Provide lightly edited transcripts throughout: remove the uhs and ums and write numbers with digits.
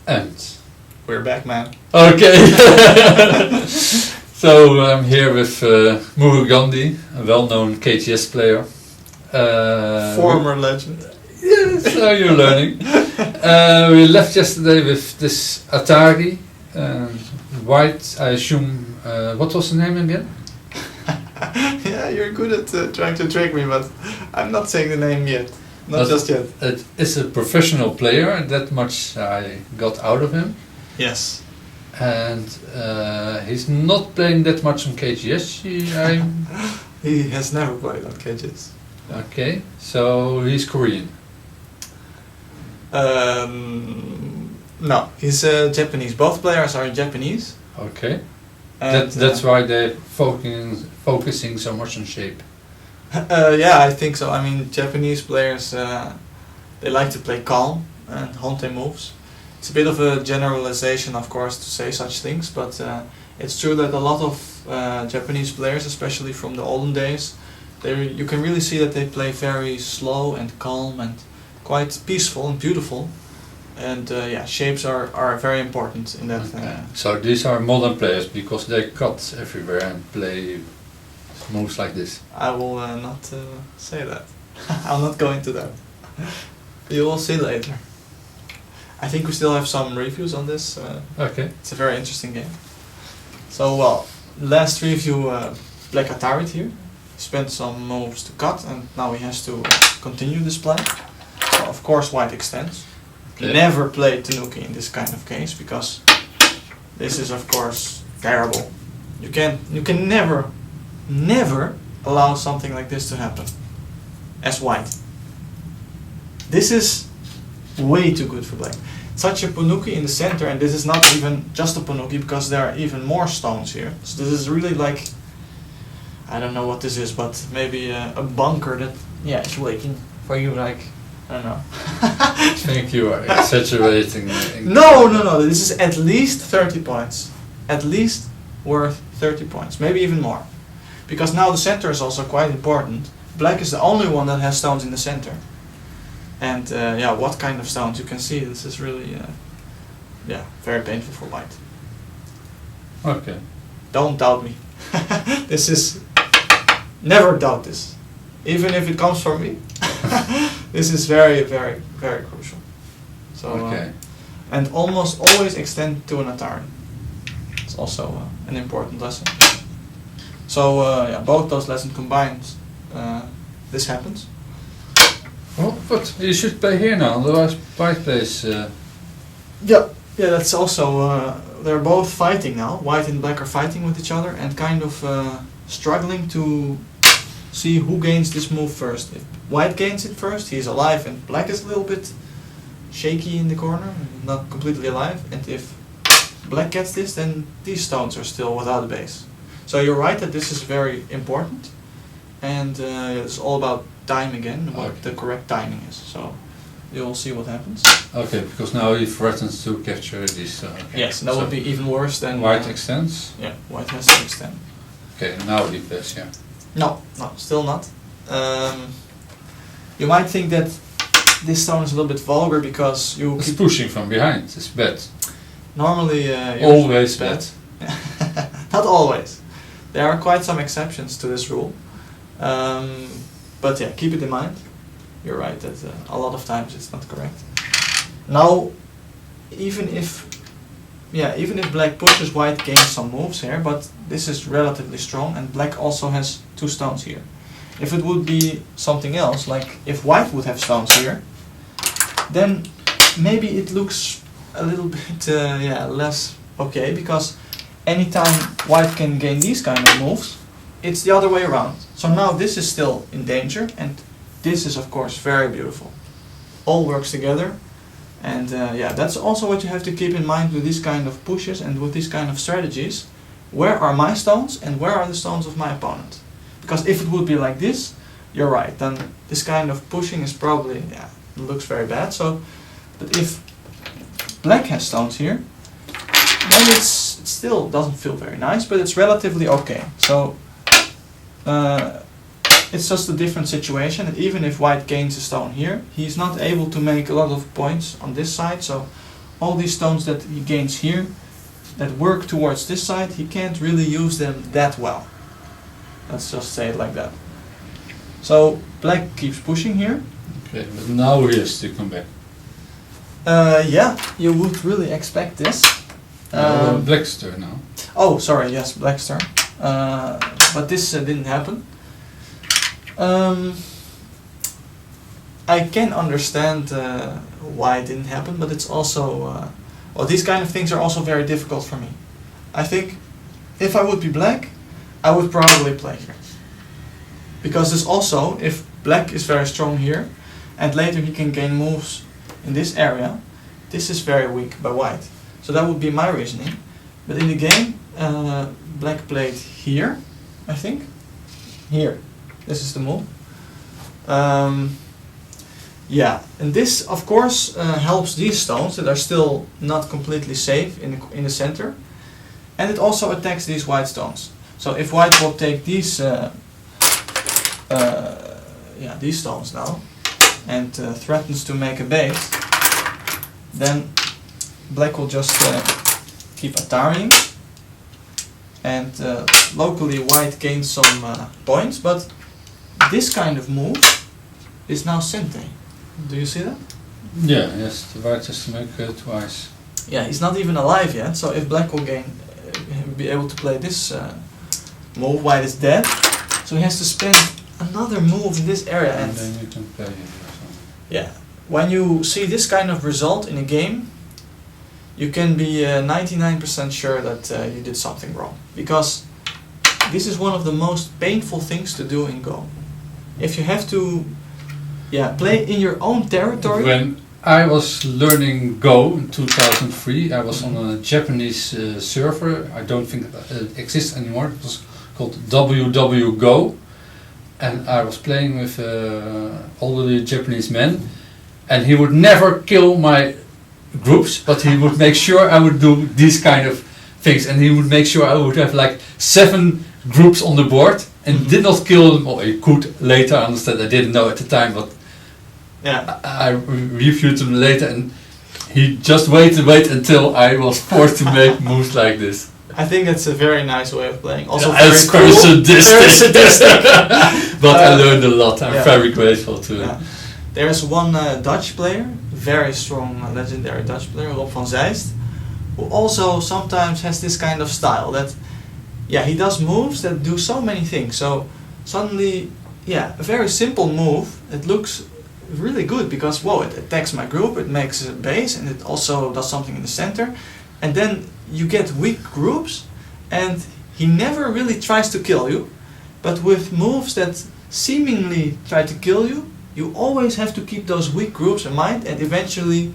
And We're back, man. okay. So I'm here with Murugandi, a well-known KGS player. Former legend. Yeah, so you're learning. We left yesterday with this Atari, white, I assume, what was the name again? Yeah, you're good at trying to trick me, but I'm not saying the name yet. Not just yet. It is a professional player, that much I got out of him. Yes. And he's not playing that much on KGS. He has never played on KGS. Okay, so he's Korean. No, he's Japanese. Both players are Japanese. Okay. And, That's why they're focusing so much on shape. yeah, I think so. I mean, Japanese players, they like to play calm and honte moves. It's a bit of a generalization, of course, to say such things, but it's true that a lot of Japanese players, especially from the olden days, you can really see that they play very slow and calm and quite peaceful and beautiful. And yeah, shapes are very important in that. So these are modern players because they cut everywhere and play moves like this. I will not say that. I'll not go into that. You will see later. I think we still have some reviews on this. Okay. It's a very interesting game. So, well, last review, Black Atari here. Spent some moves to cut, and now he has to continue this play. So, of course, white extends. Okay. Never play Tanuki in this kind of case, because this is, of course, terrible. You can never allow something like this to happen as white. This is way too good for black. Such a Panuki in the center, and this is not even just a Panuki because there are even more stones here. So this is really like, I don't know what this is, but maybe a bunker that, yeah, is waiting for you, like, I don't know. I think you are exaggerating. No, this is at least 30 points. At least worth 30 points, maybe even more. Because now the center is also quite important. Black is the only one that has stones in the center. And yeah, what kind of stones? You can see this is really, yeah, very painful for white. Okay. Don't doubt me. This is, never doubt this. Even if it comes from me. This is very, very, very crucial. So, okay. And almost always extend to an Atari. It's also an important lesson. So yeah, both those lessons combined, this happens. Well, but you should play here now, otherwise white plays... Yeah, that's also, they're both fighting now. White and black are fighting with each other and kind of struggling to see who gains this move first. If white gains it first, he's alive, and black is a little bit shaky in the corner, not completely alive. And if black gets this, then these stones are still without a base. So you're right that this is very important, and it's all about time again, what the correct timing is. So you'll see what happens. Okay, because now he threatens to capture this. Yes, that would be even worse than... White extends? Yeah, white has to extend. Okay, now he plays, yeah. No, still not. You might think that this stone is a little bit vulgar because you it's keep pushing from behind, it's bad. normally Always bad. Not always. There are quite some exceptions to this rule. But yeah, keep it in mind. You're right that a lot of times it's not correct. Now, even if black pushes, white gains some moves here, but this is relatively strong, and black also has two stones here. If it would be something else, like if white would have stones here, then maybe it looks a little bit less okay, because anytime white can gain these kind of moves, it's the other way around. So now this is still in danger, and this is of course very beautiful. All works together, and yeah, that's also what you have to keep in mind with these kind of pushes and with these kind of strategies. Where are my stones and where are the stones of my opponent? Because if it would be like this, you're right, then this kind of pushing is probably, yeah, it looks very bad. So, but if black has stones here, then it still doesn't feel very nice, but it's relatively okay. So it's just a different situation, and even if white gains a stone here, he's not able to make a lot of points on this side, so all these stones that he gains here, that work towards this side, he can't really use them that well. Let's just say it like that. So black keeps pushing here. Okay, but now he has to come back. Yeah, you would really expect this. Black's turn now. Oh, sorry, yes, black's turn. But this didn't happen. I can understand why it didn't happen, but it's also... well, these kind of things are also very difficult for me. I think if I would be black, I would probably play here. Because this also, if black is very strong here, and later he can gain moves in this area, this is very weak by white. So that would be my reasoning. But in the game, black played here, I think. Here. This is the move. Yeah, and this of course helps these stones that are still not completely safe in the center. And it also attacks these white stones. So if white will take these these stones now, and threatens to make a base, then black will just keep attacking, and locally white gains some points, but this kind of move is now Sente. Do you see that? Yeah, yes, the white has to make twice. Yeah, he's not even alive yet, so if black will be able to play this move, white is dead, so he has to spend another move in this area, And then you can play it. yeah, when you see this kind of result in a game, you can be 99% sure that you did something wrong, because this is one of the most painful things to do in Go. If you have to play in your own territory. When I was learning Go in 2003, I was on a Japanese server. I don't think it exists anymore. It was called WWGo, and I was playing with all the Japanese men, and he would never kill my groups, but he would make sure I would do these kind of things, and he would make sure I would have like 7 groups on the board, and did not kill them. Or he could later. I understand. I didn't know at the time, but I reviewed them later, and he just waited until I was forced to make moves like this. I think that's a very nice way of playing. Also, It's very very cool. sadistic. Very sadistic. But I learned a lot. I'm very grateful to him. There's one Dutch player, very strong, legendary Dutch player, Rob van Zeist, who also sometimes has this kind of style that, he does moves that do so many things. So suddenly, a very simple move, it looks really good because, it attacks my group, it makes a base, and it also does something in the center. And then you get weak groups, and he never really tries to kill you. But with moves that seemingly try to kill you, you always have to keep those weak groups in mind, and eventually,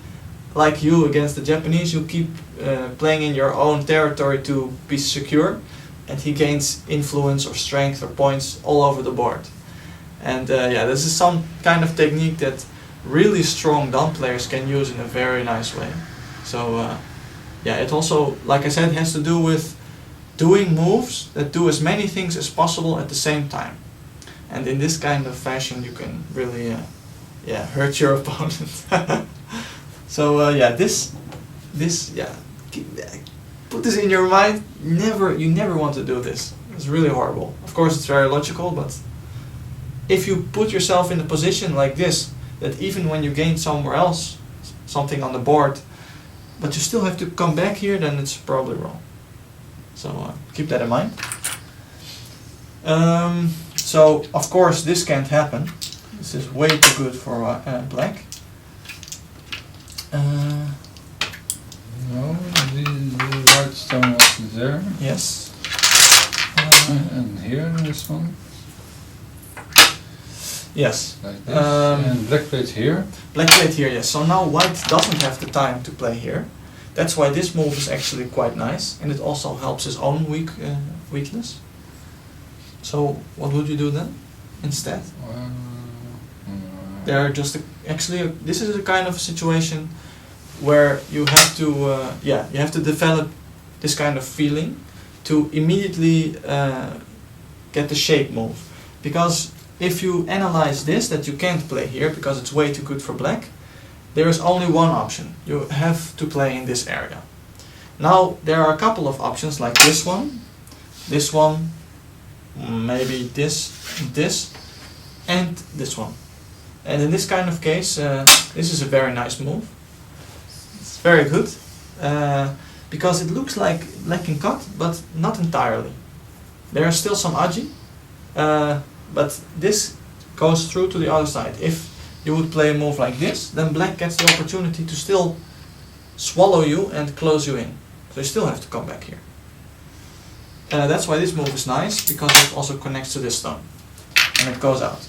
like you against the Japanese, you keep playing in your own territory to be secure, and he gains influence or strength or points all over the board. And this is some kind of technique that really strong Dam players can use in a very nice way. So it also, like I said, has to do with doing moves that do as many things as possible at the same time. And in this kind of fashion you can really hurt your opponent. So put this in your mind. You never want to do this. It's really horrible. Of course it's very logical, but if you put yourself in a position like this, that even when you gain somewhere else something on the board, but you still have to come back here, then it's probably wrong. So keep that in mind. So of course this can't happen. This is way too good for black. No, the white stone was there. Yes. And here this one. Yes. Like this. And black plate here. Black plate here, yes. So now white doesn't have the time to play here. That's why this move is actually quite nice, and it also helps his own weakness. So what would you do then instead? There are just this is a kind of situation where you have to you have to develop this kind of feeling to immediately get the shape move, because if you analyze this, that you can't play here because it's way too good for black, there is only one option. You have to play in this area. Now there are a couple of options like this one, maybe this, and this one. And in this kind of case, this is a very nice move. It's very good, because it looks like black can cut, but not entirely. There are still some aji, but this goes through to the other side. If you would play a move like this, then black gets the opportunity to still swallow you and close you in. So you still have to come back here. That's why this move is nice, because it also connects to this stone. And it goes out.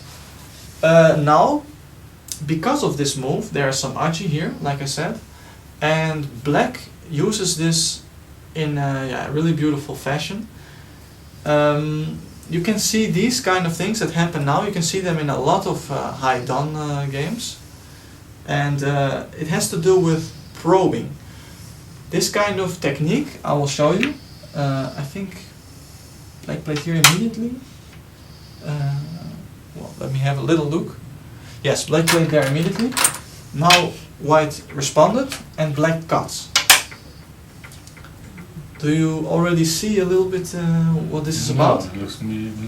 Now, because of this move, there is some aji here, like I said. And black uses this in a really beautiful fashion. You can see these kind of things that happen now. You can see them in a lot of high dan games. And it has to do with probing. This kind of technique I will show you. I think black played here immediately. Well, let me have a little look. Yes, black played there immediately. Now white responded and black cuts. Do you already see a little bit what this is about? It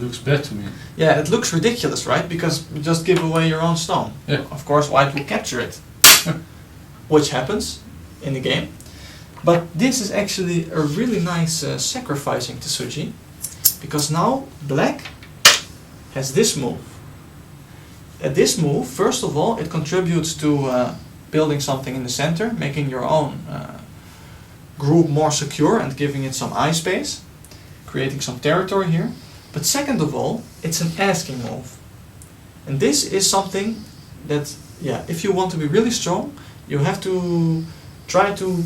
looks bad to me. Yeah, it looks ridiculous, right? Because you just give away your own stone. Yeah. Of course, white will capture it, which happens in the game. But this is actually a really nice sacrificing to Tsuji, because now black has this move. This move, first of all, it contributes to building something in the center, making your own group more secure and giving it some eye space, creating some territory here. But second of all, it's an asking move. And this is something that, yeah, if you want to be really strong, you have to try to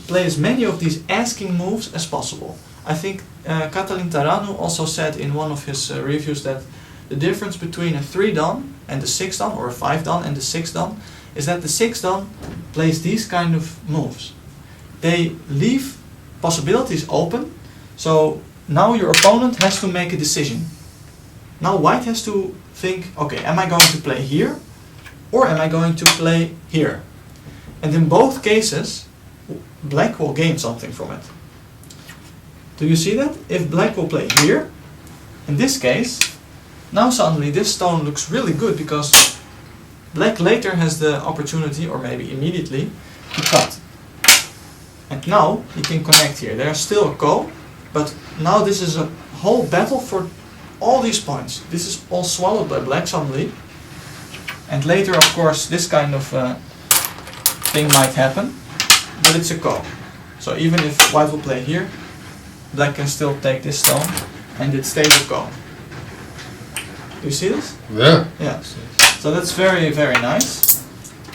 play as many of these asking moves as possible. I think Katalin Taranu also said in one of his reviews that the difference between a 3 dan and the 6 dan, or a 5 dan and the 6 dan, is that the 6 dan plays these kind of moves. They leave possibilities open, so now your opponent has to make a decision. Now white has to think, okay, am I going to play here, or am I going to play here? And in both cases, black will gain something from it. Do you see that? If black will play here, in this case, now suddenly this stone looks really good, because black later has the opportunity, or maybe immediately, to cut. And now he can connect here. There's still a ko, but now this is a whole battle for all these points. This is all swallowed by black suddenly. And later, of course, this kind of thing might happen, but it's a ko. So even if white will play here, black can still take this stone, and it stays a ko. Do you see this? Yeah. Yeah. So that's very, very nice.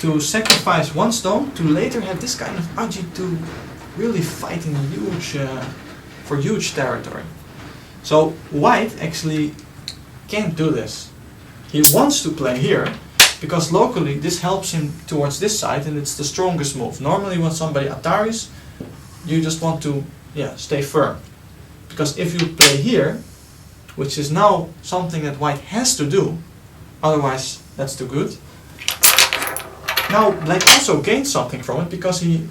To sacrifice one stone to later have this kind of aji to really fight in for huge territory. So white actually can't do this. He wants to play here, because locally this helps him towards this side, and it's the strongest move. Normally when somebody ataris, you just want to stay firm. Because if you play here, which is now something that white has to do, otherwise that's too good. Now black also gains something from it, because he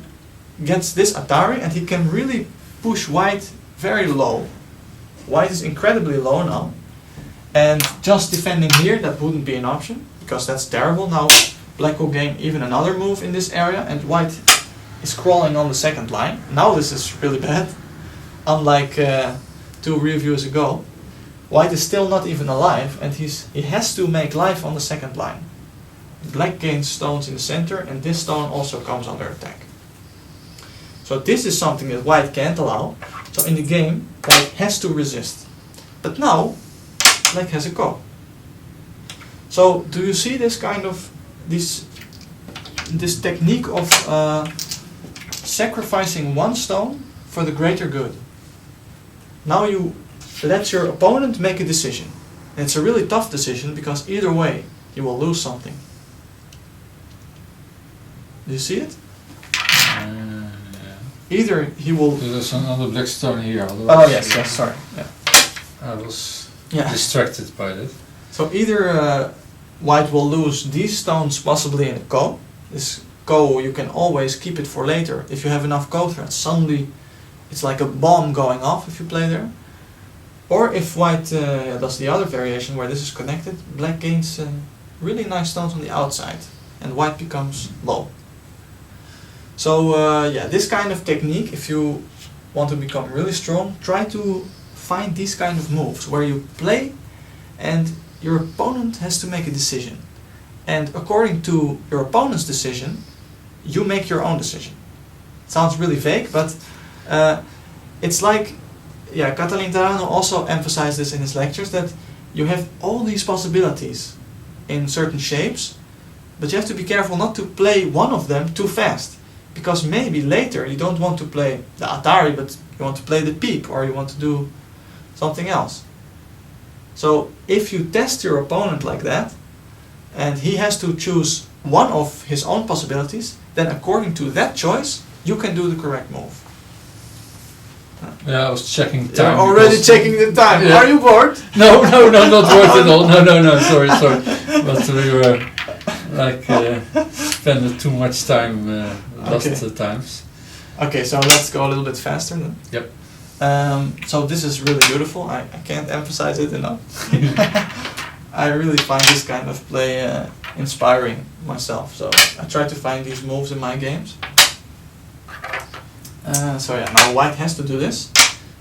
gets this atari and he can really push white very low. White is incredibly low now, and just defending here, that wouldn't be an option, because that's terrible. Now black will gain even another move in this area, and white is crawling on the second line. Now this is really bad. Unlike 2 reviews ago, white is still not even alive, and he has to make life on the second line. Black gains stones in the center, and this stone also comes under attack. So this is something that white can't allow. So in the game, white has to resist. But now, black has a ko. So do you see this kind of this technique of sacrificing one stone for the greater good? Now you let your opponent make a decision. And it's a really tough decision, because either way, he will lose something. Do you see it? Yeah. Either he will... There's another black stone here. Oh yes, sorry. Yeah. I was distracted by that. So either white will lose these stones possibly in a ko. This go, you can always keep it for later. If you have enough go threads, suddenly it's like a bomb going off if you play there. Or if white does the other variation where this is connected, black gains really nice stones on the outside and white becomes low. So yeah, this kind of technique, if you want to become really strong, try to find these kind of moves where you play and your opponent has to make a decision. And according to your opponent's decision, you make your own decision. It sounds really vague, but it's like, yeah, Catalin Tarano also emphasized this in his lectures, that you have all these possibilities in certain shapes, but you have to be careful not to play one of them too fast. Because maybe later you don't want to play the Atari, but you want to play the Peep, or you want to do something else. So if you test your opponent like that, and he has to choose one of his own possibilities, then according to that choice, you can do the correct move. Yeah, I was checking time. You're already checking the time. Yeah. Are you bored? No, not bored at all. No, sorry. But we were like spending too much time last times. Okay, so let's go a little bit faster then. Yep. So this is really beautiful. I can't emphasize it enough. I really find this kind of play inspiring myself. So I try to find these moves in my games. So yeah, now white has to do this.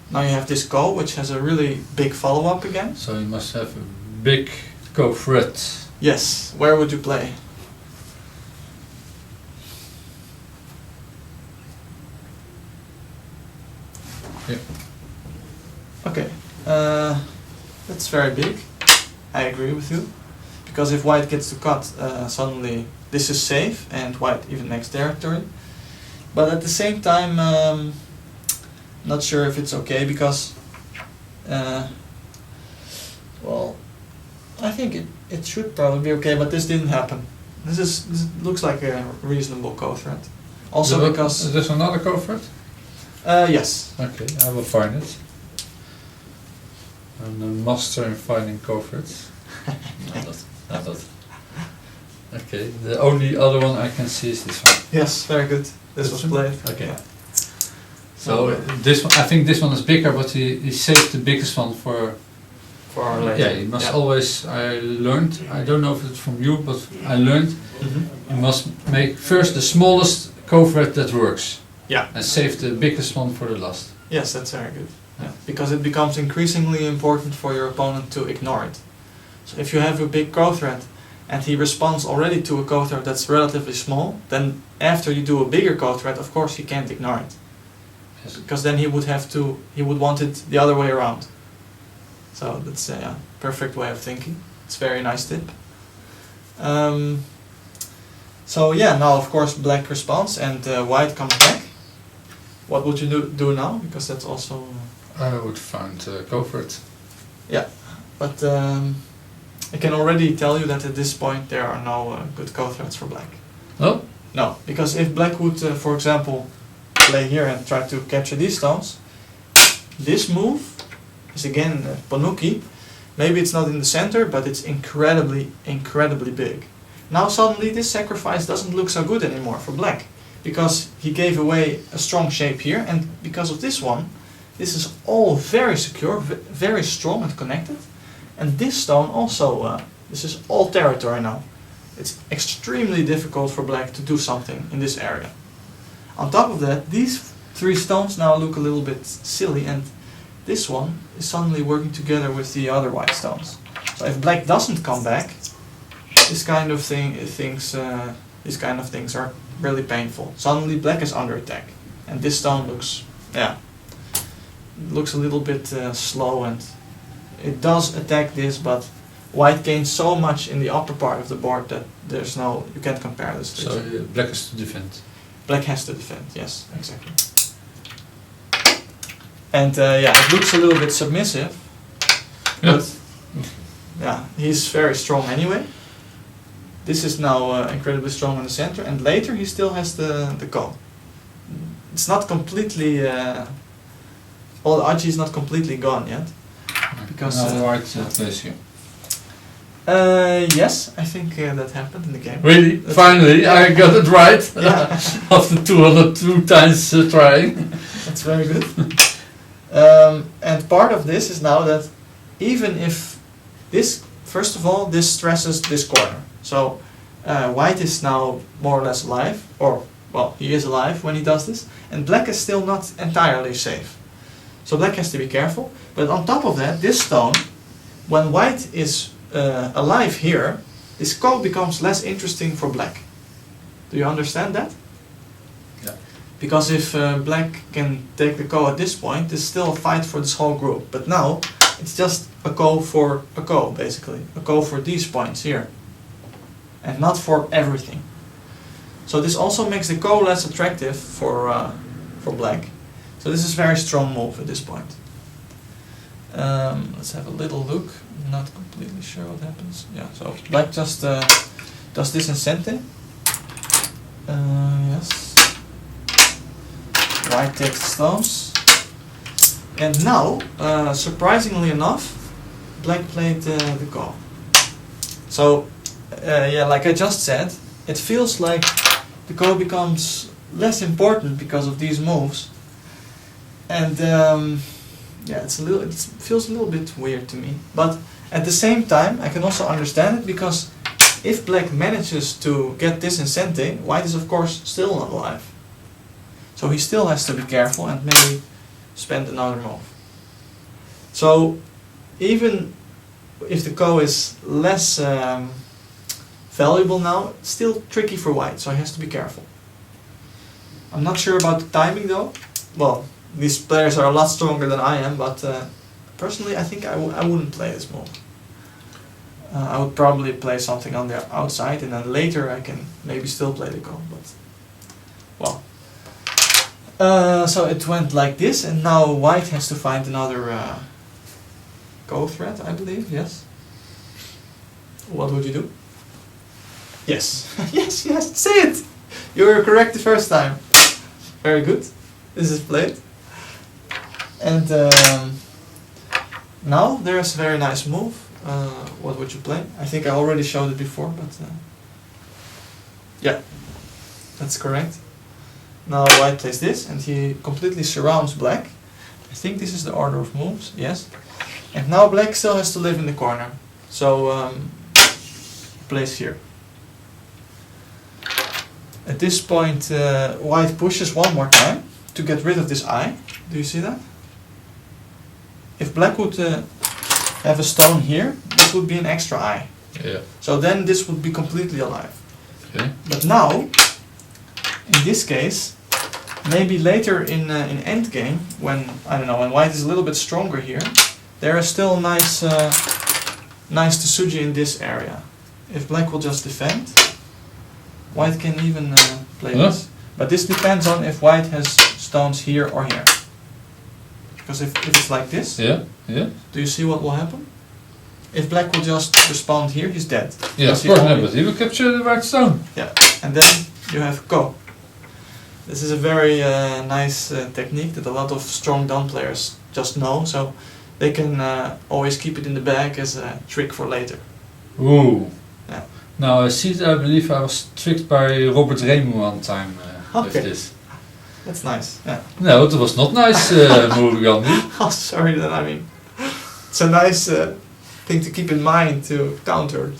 Now you have this go, which has a really big follow-up again. So you must have a big go thread. Yes. Where would you play? Yeah. Okay. That's very big. I agree with you. Because if white gets to cut, suddenly this is safe and white even makes territory. But at the same time, not sure if it's okay because, well, I think it should probably be okay, but this didn't happen. This looks like a reasonable go thread. Also because... Is this another go thread? Yes. Okay, I will find it. I'm a master in finding go threads. Not. Okay, the only other one I can see is this one. Yes, very good. This was played. Okay. Yeah. So this one, I think this one is bigger, but he saved the biggest one for our later. Yeah, you must always. I learned. I don't know if it's from you, but I learned you must make first the smallest go thread that works. Yeah. And save the biggest one for the last. Yes, that's very good. Yeah. Because it becomes increasingly important for your opponent to ignore it. So if you have a big go thread and he responds already to a go thread that's relatively small, then after you do a bigger go thread, of course he can't ignore it. Yes. Because then he would want it the other way around. So that's a perfect way of thinking. It's a very nice tip. So yeah, now of course black responds and white comes back. What would you do now? Because that's also... I would find go thread. Yeah, but I can already tell you that at this point there are no good go threads for black. No? No, because if black would, for example, play here and try to capture these stones, this move is again Panuki. Maybe it's not in the center, but it's incredibly big. Now suddenly this sacrifice doesn't look so good anymore for black, because he gave away a strong shape here, and because of this one, this is all very secure, very strong and connected. And this stone also, this is all territory now. It's extremely difficult for black to do something in this area. On top of that, these three stones now look a little bit silly, and this one is suddenly working together with the other white stones. So if black doesn't come back, these kind of things are really painful. Suddenly black is under attack, and this stone looks, looks a little bit slow, and it does attack this, but white gains so much in the upper part of the board that you can't compare this to each So other. black has to defend. Black has to defend, yes, exactly. And it looks a little bit submissive, but he's very strong anyway. This is now incredibly strong in the center, and later he still has the go. It's not completely, all the Aji is not completely gone yet. Because now white plays here. Yes, I think that happened in the game. Really? That's- Finally, I got it right. Yeah. After 202 times trying. That's very good. And part of this is now that even if this, first of all, this stresses this corner. So white is now more or less alive, or well, he is alive when he does this, and black is still not entirely safe. So black has to be careful. But on top of that, this stone, when white is alive here, this call becomes less interesting for black. Do you understand that? Yeah. Because if black can take the ko at this point, there's still a fight for this whole group. But now, it's just a ko for a ko, basically. A ko for these points here. And not for everything. So this also makes the ko less attractive for black. So this is a very strong move at this point. Let's have a little look. Not completely sure what happens. Yeah, so black just does this in Sente. Yes. White takes the stones. And now, surprisingly enough, black played the ko. So, yeah, like I just said, it feels like the ko becomes less important because of these moves. And yeah, it feels a little bit weird to me. But at the same time, I can also understand it because if black manages to get this in Sente, white is of course still not alive. So he still has to be careful and maybe spend another move. So even if the ko is less valuable now, it's still tricky for white, so he has to be careful. I'm not sure about the timing though. Well, these players are a lot stronger than I am, but personally I think I wouldn't play this move. I would probably play something on the outside and then later I can maybe still play the ko, but well. So it went like this, and now white has to find another ko threat, I believe, yes? What would you do? Yes. Yes, say it! You were correct the first time. Very good. This is played. And now there's a very nice move. What would you play? I think I already showed it before, but yeah, that's correct. Now white plays this, and he completely surrounds black. I think this is the order of moves, yes. And now black still has to live in the corner, so plays here. At this point, white pushes one more time to get rid of this eye. Do you see that? If black would have a stone here, this would be an extra eye. Yeah. So then this would be completely alive. Okay. But now, in this case, maybe later in endgame, when I don't know, when white is a little bit stronger here, there is still nice Tsuji in this area. If black will just defend, white can even play this. But this depends on if white has stones here or here. Because if it's like this, Yeah. do you see what will happen? If black will just respond here, he's dead. Yeah, of Because he course, only- but he will capture the white stone. Yeah, and then you have ko. This is a very nice technique that a lot of strong Don players just know, so they can always keep it in the bag as a trick for later. Ooh. Yeah. Now I see. I believe I was tricked by Robert Remu one time with Okay. this. That's nice. Yeah. No, it was not nice, Murugandi. Oh, sorry. Then I mean, it's a nice thing to keep in mind to counter.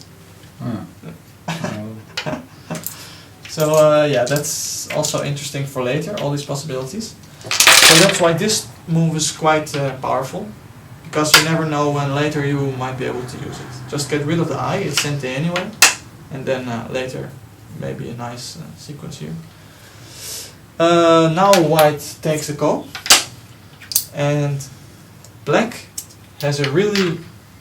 So yeah, that's also interesting for later. All these possibilities. So that's why this move is quite powerful, because you never know when later you might be able to use it. Just get rid of the eye, it's Sente anyway, and then later maybe a nice sequence here. Now white takes a ko, and black has a really,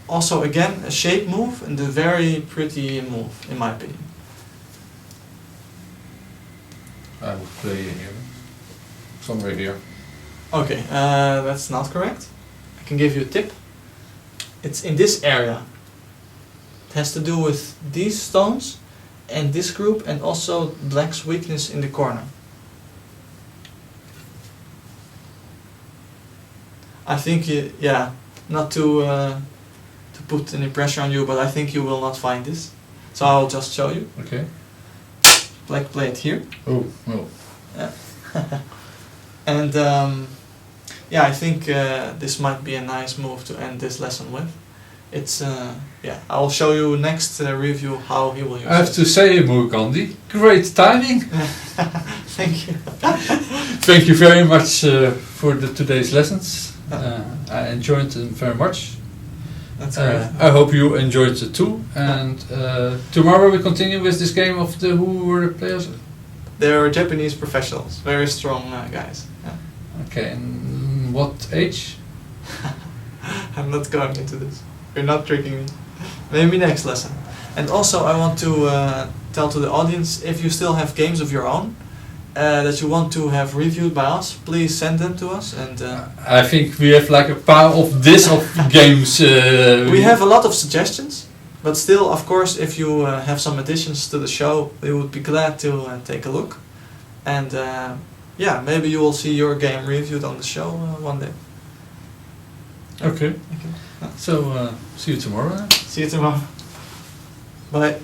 also again, a shape move and a very pretty move, in my opinion. I would play here, somewhere here. Okay, that's not correct. I can give you a tip. It's in this area. It has to do with these stones and this group, and also black's weakness in the corner. I think, yeah, not to put any pressure on you, but I think you will not find this. So I'll just show you. Okay. Black plate here. Oh, well. Yeah. And yeah, I think this might be a nice move to end this lesson with. It's yeah, I'll show you next review how he will use it. I have to say, Murugandi, great timing. Thank you. Thank you very much for today's lessons. I enjoyed them very much. That's great. I hope you enjoyed it too. And tomorrow we continue with this game of who were the players. They're Japanese professionals, very strong guys. Yeah. Okay, and what age? I'm not going into this. You're not tricking me. Maybe next lesson. And also I want to tell to the audience, if you still have games of your own that you want to have reviewed by us, please send them to us. And I think we have like a pile of games. we have a lot of suggestions, but still, of course, if you have some additions to the show, we would be glad to take a look. And yeah, maybe you will see your game reviewed on the show one day. Okay. So see you tomorrow. See you tomorrow. Bye.